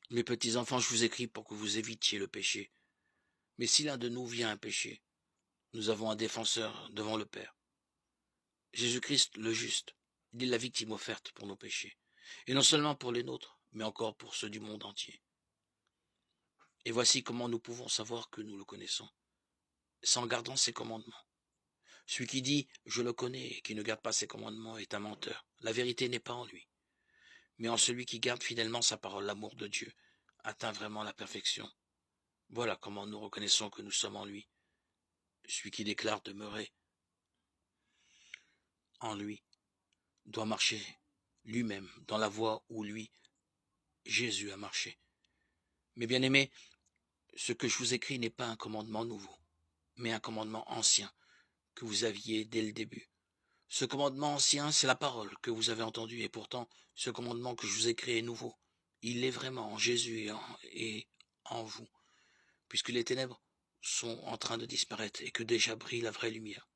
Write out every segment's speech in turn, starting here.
Mes petits enfants, je vous écris pour que vous évitiez le péché. Mais si l'un de nous vient à pécher, nous avons un défenseur devant le Père. Jésus-Christ le juste. Il est la victime offerte pour nos péchés. Et non seulement pour les nôtres, mais encore pour ceux du monde entier. Et voici comment nous pouvons savoir que nous le connaissons. C'est en gardant ses commandements. Celui qui dit « je le connais » et qui ne garde pas ses commandements est un menteur. La vérité n'est pas en lui, mais en celui qui garde fidèlement sa parole. L'amour de Dieu atteint vraiment la perfection. Voilà comment nous reconnaissons que nous sommes en lui. Celui qui déclare demeurer en lui doit marcher lui-même dans la voie où lui, Jésus, a marché. Mes bien-aimés, ce que je vous écris n'est pas un commandement nouveau, mais un commandement ancien que vous aviez dès le début. Ce commandement ancien, c'est la parole que vous avez entendue, et pourtant, ce commandement que je vous écris est nouveau. Il est vraiment en Jésus et en vous, puisque les ténèbres sont en train de disparaître et que déjà brille la vraie lumière.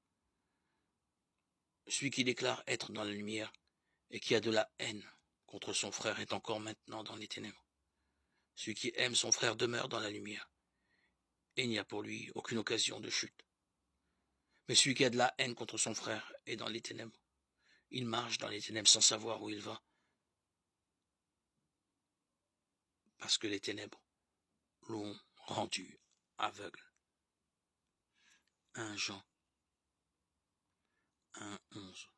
Celui qui déclare être dans la lumière et qui a de la haine contre son frère est encore maintenant dans les ténèbres. Celui qui aime son frère demeure dans la lumière, et il n'y a pour lui aucune occasion de chute. Mais celui qui a de la haine contre son frère est dans les ténèbres. Il marche dans les ténèbres sans savoir où il va, parce que les ténèbres l'ont rendu aveugle. 1 Jean 1, 11.